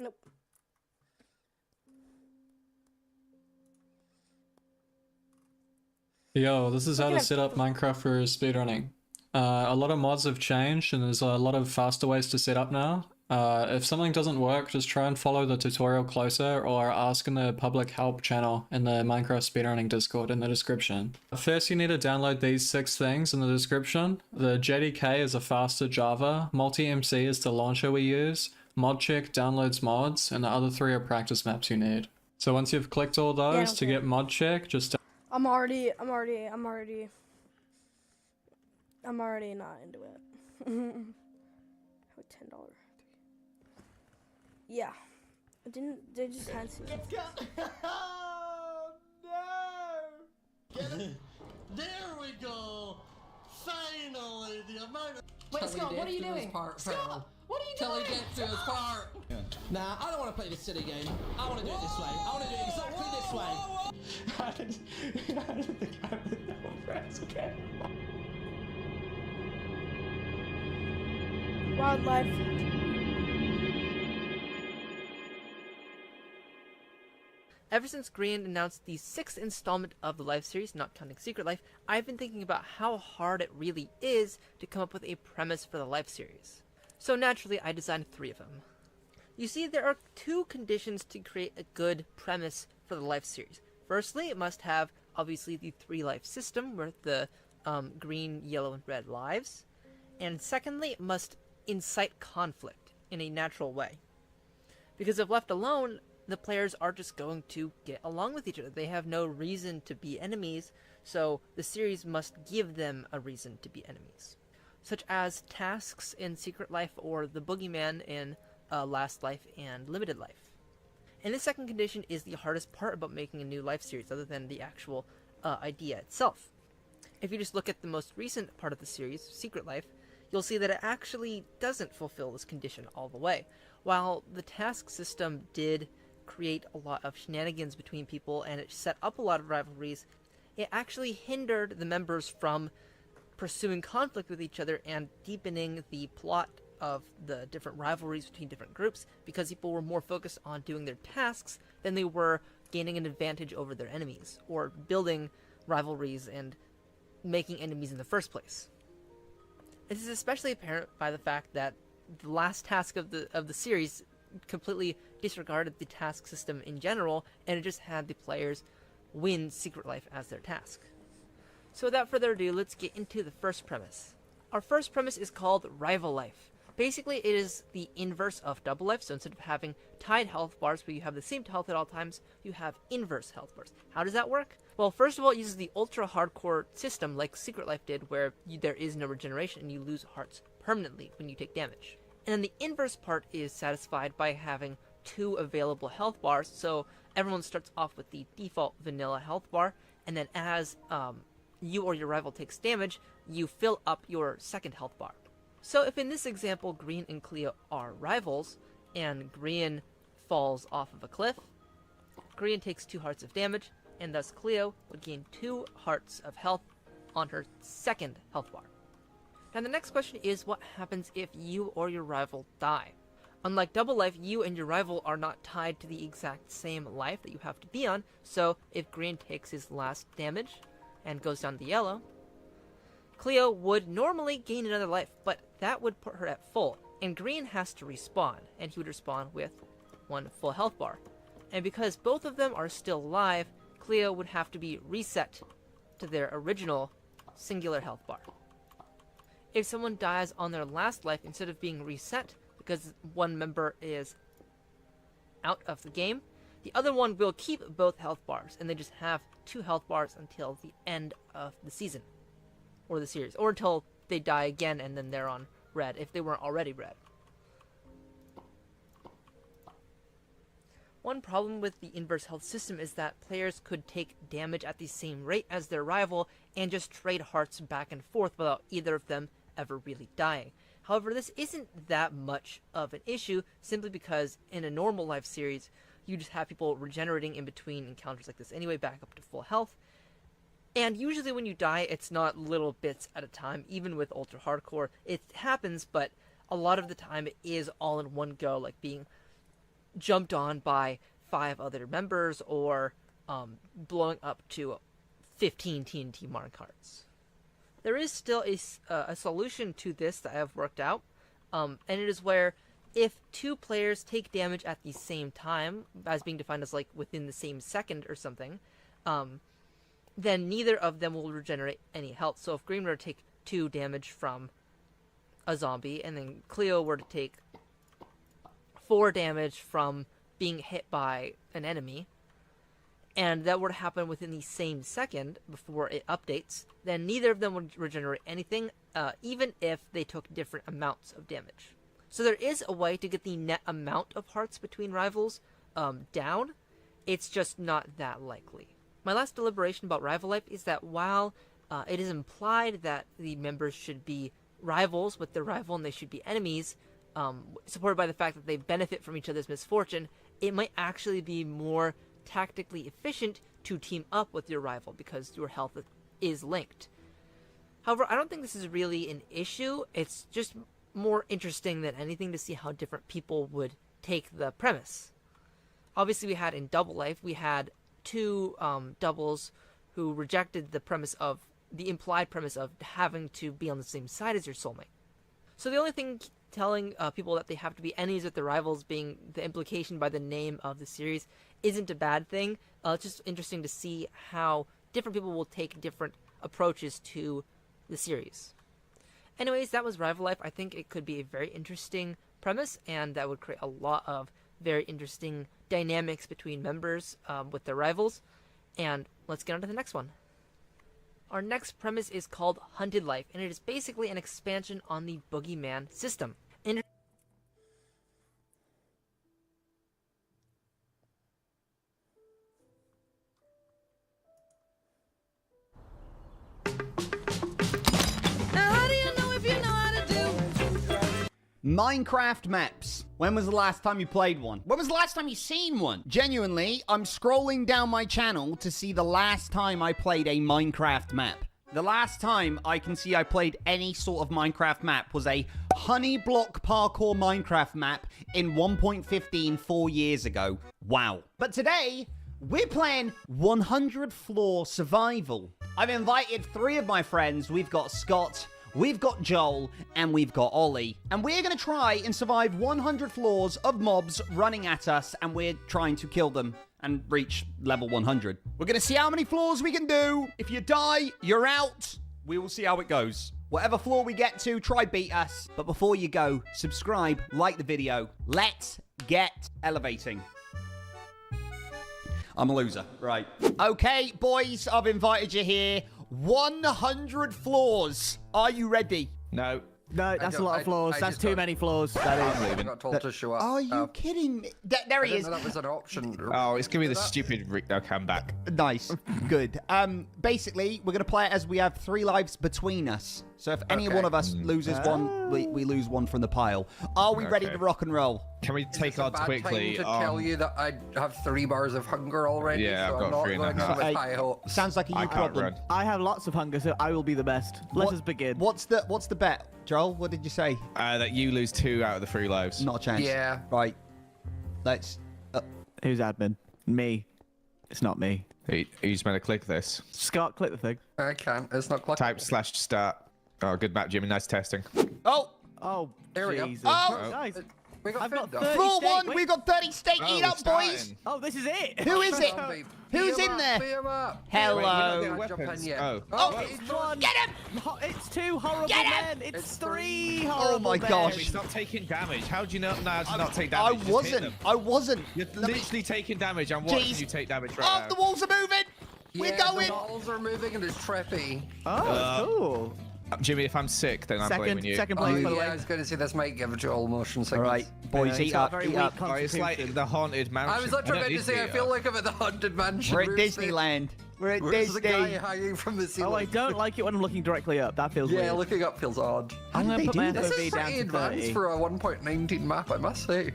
Nope. Yo, this is We're how to gonna. set up Minecraft for speedrunning. A lot of mods have changed and there's a lot of faster ways to set up now. If something doesn't work, just try and follow the tutorial closer or ask in the public help channel in the Minecraft speedrunning Discord in the description. First, you need to download these 6 things in the description. The JDK is a faster Java, Multi-MC is the launcher we use, ModCheck downloads mods, and the other 3 are practice maps you need. So once you've clicked all Yeah, I those, don't to care. get ModCheck, just I'm already not into it. $10. Yeah. They just had to. Let's go! Oh, no! Get it? There we go! Finally, the amount of... Wait, Scott, what are you doing? Scott, what are you doing? Till he gets to his part! Nah, I don't want to play this silly game. I want to do it this way. I want to do it exactly this way. How did the guy with no friends get? Wildlife. Ever since Green announced the 6th installment of the Life series, not counting Secret Life, I've been thinking about how hard it really is to come up with a premise for the Life series. So naturally, I designed 3 of them. You see, there are 2 conditions to create a good premise for the Life series. Firstly, it must have, obviously, the 3-life system with the green, yellow, and red lives. And secondly, it must incite conflict in a natural way. Because if left alone, the players are just going to get along with each other. They have no reason to be enemies, so the series must give them a reason to be enemies. Such as tasks in Secret Life or the Boogeyman in Last Life and Limited Life. And the second condition is the hardest part about making a new Life series, other than the actual idea itself. If you just look at the most recent part of the series, Secret Life, you'll see that it actually doesn't fulfill this condition all the way. While the task system did create a lot of shenanigans between people and it set up a lot of rivalries, it actually hindered the members from pursuing conflict with each other and deepening the plot of the different rivalries between different groups, because people were more focused on doing their tasks than they were gaining an advantage over their enemies or building rivalries and making enemies in the first place. This is especially apparent by the fact that the last task of the series completely disregarded the task system in general, and it just had the players win Secret Life as their task. So without further ado, let's get into the first premise. Our first premise is called Rival Life. Basically, it is the inverse of Double Life, so instead of having tied health bars where you have the same health at all times, you have inverse health bars. How does that work? Well, first of all, it uses the ultra hardcore system like Secret Life did, where there is no regeneration and you lose hearts permanently when you take damage. And then the inverse part is satisfied by having 2 available health bars, so everyone starts off with the default vanilla health bar, and then as you or your rival takes damage, you fill up your second health bar. So if in this example Green and Cleo are rivals, and Green falls off of a cliff, Green takes 2 hearts of damage, and thus Cleo would gain 2 hearts of health on her second health bar. Now the next question is, what happens if you or your rival die? Unlike Double Life, you and your rival are not tied to the exact same life that you have to be on, so if Green takes his last damage and goes down to yellow, Cleo would normally gain another life, but that would put her at full, and Green has to respawn, and he would respawn with 1 full health bar. And because both of them are still alive, Cleo would have to be reset to their original singular health bar. If someone dies on their last life, instead of being reset because one member is out of the game, the other one will keep both health bars, and they just have 2 health bars until the end of the season, or the series, or until they die again and then they're on red, if they weren't already red. One problem with the inverse health system is that players could take damage at the same rate as their rival and just trade hearts back and forth without either of them ever really dying. However, this isn't that much of an issue, simply because in a normal life series, you just have people regenerating in between encounters like this anyway, back up to full health. And usually when you die, it's not little bits at a time. Even with Ultra Hardcore, it happens, but a lot of the time it is all in one go, like being jumped on by 5 other members or blowing up to 15 TNT minecarts. There is still a solution to this that I have worked out, and it is where if 2 players take damage at the same time, as being defined as like within the same second or something, then neither of them will regenerate any health. So if Green were to take 2 damage from a zombie, and then Cleo were to take 4 damage from being hit by an enemy, and that were to happen within the same second before it updates, then neither of them would regenerate anything, even if they took different amounts of damage. So there is a way to get the net amount of hearts between rivals down. It's just not that likely. My last deliberation about rival life is that while it is implied that the members should be rivals with their rival and they should be enemies, supported by the fact that they benefit from each other's misfortune, it might actually be more tactically efficient to team up with your rival because your health is linked. However, I don't think this is really an issue. It's just more interesting than anything to see how different people would take the premise. Obviously, we had in Double Life, we had 2 doubles who rejected the premise of the implied premise of having to be on the same side as your soulmate. So the only thing telling people that they have to be enemies with their rivals, being the implication by the name of the series, isn't a bad thing. It's just interesting to see how different people will take different approaches to the series. Anyways, that was Rival Life. I think it could be a very interesting premise, and that would create a lot of very interesting dynamics between members with their rivals. And let's get on to the next one. Our next premise is called Hunted Life, and it is basically an expansion on the Boogeyman system. Minecraft maps. When was the last time you played one? When was the last time you seen one? Genuinely, I'm scrolling down my channel to see the last time I played a Minecraft map. The last time I can see I played any sort of Minecraft map was a honey block parkour Minecraft map in 1.15 4 years ago. Wow. But today, we're playing 100 floor survival. I've invited 3 of my friends. We've got Scott, we've got Joel, and we've got Ollie. And we're going to try and survive 100 floors of mobs running at us, and we're trying to kill them and reach level 100. We're going to see how many floors we can do. If you die, you're out. We will see how it goes. Whatever floor we get to, try beat us. But before you go, subscribe, like the video. Let's get elevating. I'm a loser. Right. Okay, boys, I've invited you here. 100 floors. Are you ready? No. No, that's a lot of floors. That's too many floors. That I'm is. leaving. I got told to show up. Are you kidding me? There he I is. didn't know that was an option. Oh, it's gonna be the stupid. Okay, I'm back. Nice. Good. Basically, we're going to play it as we have 3 lives between us. So if any one of us loses one, we lose one from the pile. Are we ready Okay. to rock and roll? Can we take It's a odds bad quickly? time to tell you that I have 3 bars of hunger already. Yeah, so I've I'm got not 3 and a going half. with Hey, high hopes. Sounds like a I you can't problem. run. I have lots of hunger, so I will be the best. Let What- us begin. What's the bet, Joel? What did you say? That you lose 2 out of the 3 lives. Not a chance. Yeah. Right. Let's. Who's admin? Me. It's not me. You just meant to click this. Scott, click the thing. I can't. It's not clicking. Type /start. Oh, good map, Jimmy. Nice testing. Oh, Oh, There we go. Jesus. Oh! Nice. We got I've got food, 30 floor steak. 1. Wait. We've got 30 steak. Oh, Eat we're up, boys. starting. Oh, this is it. Who is it? Zombie. Who's Beat 'em in up, there? beat 'em up. Hello. Wait, we're not doing Jump in weapons. yet. Oh. Oh, it's One. Get him! It's 2 horrible Get him! men. It's It's 3 three. horrible my men. gosh. He's not taking damage. How do you know now to not take I damage? Just hit wasn't. them. I wasn't. You're Let me- literally taking damage. I'm watching Jeez. you take damage Oh, right the now. walls are moving. We're Yeah, going. the walls are moving and it's trippy. Oh, cool. Jimmy, if I'm sick, then I'm blaming you. Second Oh, place, by the yeah, I way. was going to say this might give Joel motion All sickness. right, boys, He's eat got a up. very Eat weak up. Oh, it's like constitution. the haunted mansion. I was literally don't about to need say, I eat feel up. like I'm at the Haunted Mansion. We're at We're staying- Disneyland. We're at Where's the guy Disney. hanging from the ceiling? Oh, I don't like it when I'm looking directly up. That feels Yeah, weird. looking up feels odd. I'm did going they to put my do This FOV is down pretty to advanced 30. for a 1.19 map, I must say.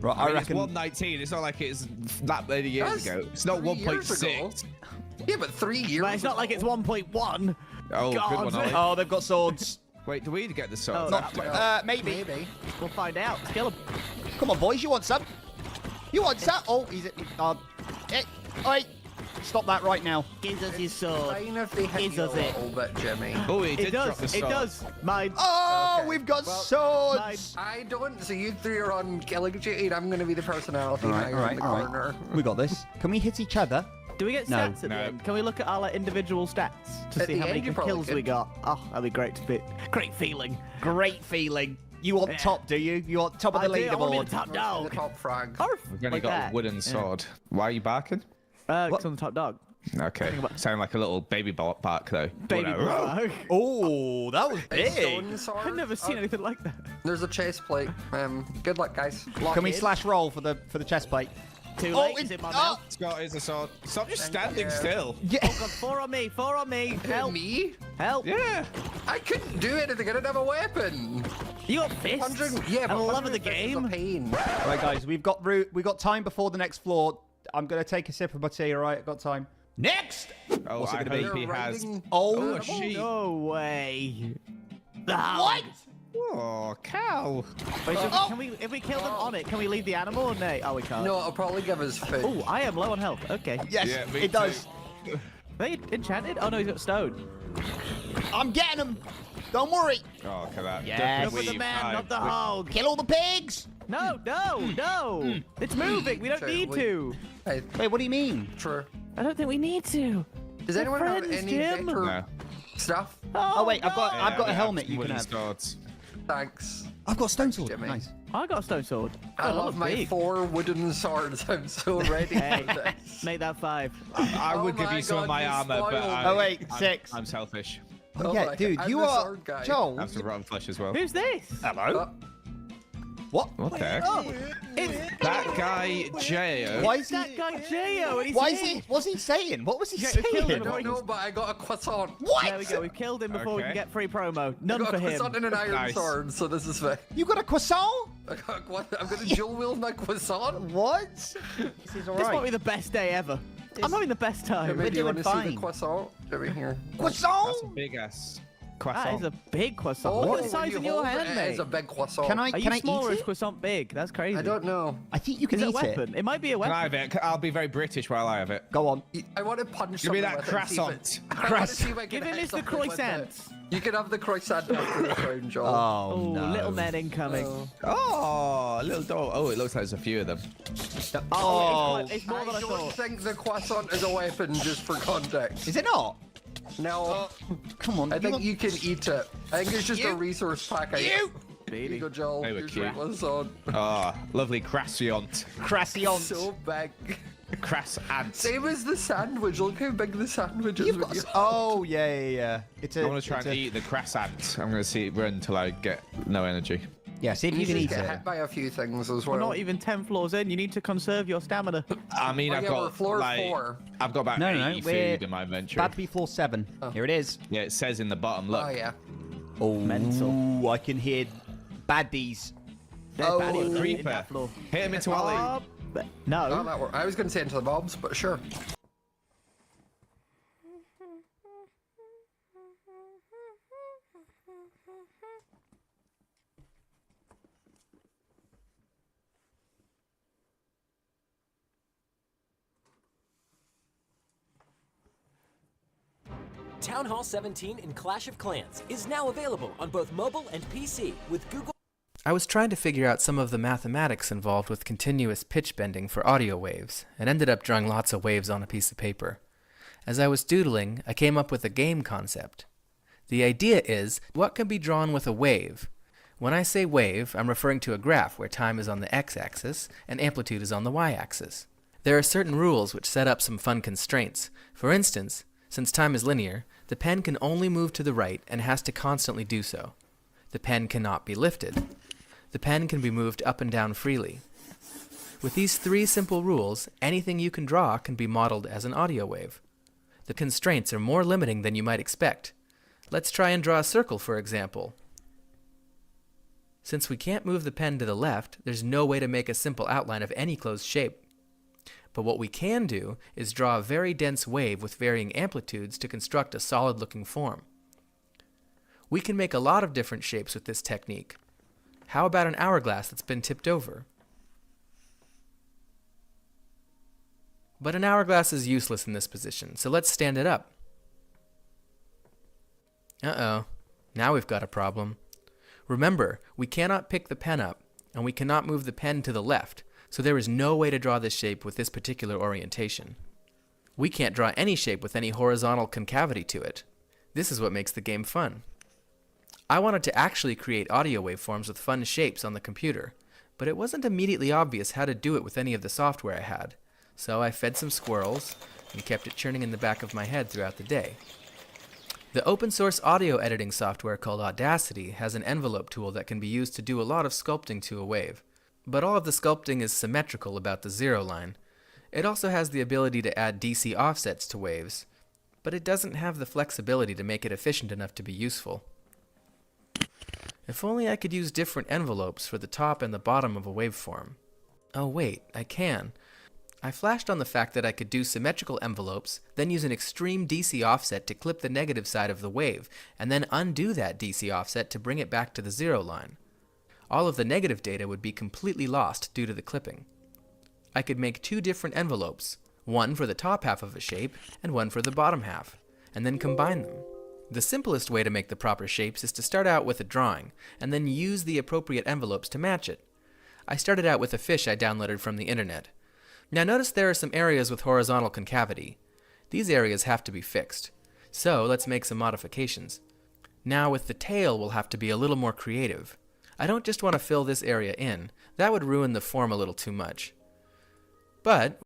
Right, I mean, reckon. it's 119. It's not like it's that many years That's ago. It's not 3 years 1.6. ago. Yeah, but 3 years But it's not like it's 1.1. Oh, God. good one, Ollie. Oh, they've got swords. Wait, do we get the sword? Oh, Not, maybe. Maybe. We'll find out. Kill him. Come on, boys, you want some? You want some? Oh, he's... Oi! Stop that right now. Gives us his sword. Fine if they hit Gives you a us it. little bit, Jimmy. Oh, he It did drop does. the It sword. does. Mine. Oh, Okay. we've got Well, swords! I don't, so you three are on killing duty, and I'm going to be the personality All now right, all in right, the all right. corner. We got this. Can we hit each other? Do we get No. stats at No. the end? Can we look at our like, individual stats to At see the how many end, you probably kills we could. got? Oh, that'd be great to be. Great feeling. Great feeling. You want Yeah. top, do you? You want top of the I do, I want to be leaderboard? the top The dog. top frag. Arf, We've only like got that. a wooden sword. Why are you barking? Because I'm the top dog. Okay. about- Sound like a little baby bark though. Baby Whatever. dog. Oh, that was big. Stone sword. I've never seen anything like that. There's a chase plate. Good luck, guys. Can we in. slash roll for the chest plate? Too Oh, late. it- It's in my oh. mouth. Scott is a sword. Stop just standing you. still. Yeah. Oh god, 4 on me. 4 on me. Help. Me? Help. Yeah. I couldn't do anything. I didn't have a weapon. You got fists. 100, yeah, and but the love of the 100 fists is a game. pain. Right, guys, we've got time before the next floor. I'm gonna take a sip of my tea. All right, got time. Next. Oh, What's it I gonna be? hope he They're has. riding- Oh, a sheep. No way. what? Oh, cow. Wait, so can we, if we kill them on it, can we leave the animal or no? Oh, we can't. No, it'll probably give us food. Oh, I am low on health. Okay. Yes, Yeah, me it does. too. Are they enchanted? Oh no, he's got stone. I'm getting him. Don't worry. Oh, look at that. Yes. Go for the Weave, man, aye. not the hog. Kill all the pigs. No, no, no. It's moving. We don't Sorry, need we- to. Hey, Wait, what do you mean? true. I don't think we need to. Does We're anyone have friends, any Jim. better No. stuff? Oh, wait, I've got no. I've got a we helmet have you can wooden have. swords. Thanks. I've got a stone sword. Jimmy. Nice. I got a stone sword. I Oh, love look my big. 4 wooden swords. I'm so ready Hey, for this. make that 5. I would Oh give my you some of God, my you armor, but spoiled I'm, Oh, wait, I'm- 6. I'm selfish. Oh, Oh yeah, my dude, God, you I'm the are sword guy. Joel. I have some rotten flesh as well. Who's this? Hello. Oh, What? What the heck? Oh, it's That guy, Jay. Why is that he? guy Geo, and he's Why is here. he? What's he saying? What was he Yeah, saying? kill I him. don't know, but I got a croissant. What? There we go. We've killed him before we can Okay. get free promo. I None got for a croissant him. and an iron Nice. sword, so this is fine. You got a croissant? I got one. I'm gonna dual wield my croissant. What? This is This might be alright. the best day ever. I'm having the best time. Maybe you doing want to see fine. the croissant over here. That's a Croissant? big ass That is croissant. a big croissant. Oh, Look at when the size you in your hold hand, it, mate. it's a big croissant. Can I? Are Can you I small or eat is it? croissant big? That's crazy. I don't know. I think you can Is it a eat it. weapon? It might be a Can I weapon. have it? I'll be very British while I have it. Go on. I want to punch Give me something that with it and see if croissant. it- I want to see if I can Give him hit his the something with it. croissant. You can have the croissant after the round, Joel. Oh, Oh, no. little men incoming. Oh. Oh, little dog. Oh, it looks like there's a few of them. Oh. It's more than I I don't thought. think the croissant is a weapon, just for context. Is it not? No, Come on. I think want- you can eat it. I think it's just a You- resource pack. You. Here you go, Joel. They were Here's your cute. croissant. Oh, lovely croissant. Croissant. So big. Croissant. Same as the sandwich. Look how big the sandwich is. You've when got. you- Oh yeah, yeah, yeah. It's a. I want to try it's and a- eat the croissant. I'm going to see it run until I get no energy. Yeah, see if You you can just eat get it. hit by a few things as We're well. not even 10 floors in. You need to conserve your stamina. I mean, Oh, I've yeah, we're got floor like, 4. I've got about No, no, 80 we're food in my inventory. About to be floor 7. Here it is. Yeah, it says in the bottom. Look. Oh yeah. Oh, Mental. I can hear baddies. There's Oh, baddies in creeper. that floor. Hit him into Ollie. Oh, Oh, no. that worked. I was going to say into the mobs, but sure. Town Hall 17 in Clash of Clans is now available on both mobile and PC with Google. I was trying to figure out some of the mathematics involved with continuous pitch bending for audio waves, and ended up drawing lots of waves on a piece of paper. As I was doodling, I came up with a game concept. The idea is, what can be drawn with a wave? When I say wave, I'm referring to a graph where time is on the x-axis and amplitude is on the y-axis. There are certain rules which set up some fun constraints. For instance, since time is linear, the pen can only move to the right and has to constantly do so. The pen cannot be lifted. The pen can be moved up and down freely. With these 3 simple rules, anything you can draw can be modeled as an audio wave. The constraints are more limiting than you might expect. Let's try and draw a circle, for example. Since we can't move the pen to the left, there's no way to make a simple outline of any closed shape. But what we can do is draw a very dense wave with varying amplitudes to construct a solid-looking form. We can make a lot of different shapes with this technique. How about an hourglass that's been tipped over? But an hourglass is useless in this position, so let's stand it up. Uh-oh. Now we've got a problem. Remember, we cannot pick the pen up, and we cannot move the pen to the left, so there is no way to draw this shape with this particular orientation. We can't draw any shape with any horizontal concavity to it. This is what makes the game fun. I wanted to actually create audio waveforms with fun shapes on the computer, but it wasn't immediately obvious how to do it with any of the software I had, so I fed some squirrels and kept it churning in the back of my head throughout the day. The open source audio editing software called Audacity has an envelope tool that can be used to do a lot of sculpting to a wave, but all of the sculpting is symmetrical about the zero line. It also has the ability to add DC offsets to waves, but it doesn't have the flexibility to make it efficient enough to be useful. If only I could use different envelopes for the top and the bottom of a waveform. Oh wait, I can. I flashed on the fact that I could do symmetrical envelopes, then use an extreme DC offset to clip the negative side of the wave, and then undo that DC offset to bring it back to the zero line. All of the negative data would be completely lost due to the clipping. I could make two different envelopes, one for the top half of a shape and one for the bottom half, and then combine them. The simplest way to make the proper shapes is to start out with a drawing, and then use the appropriate envelopes to match it. I started out with a fish I downloaded from the internet. Now notice there are some areas with horizontal concavity. These areas have to be fixed. So let's make some modifications. Now with the tail we'll have to be a little more creative. I don't just want to fill this area in. That would ruin the form a little too much. But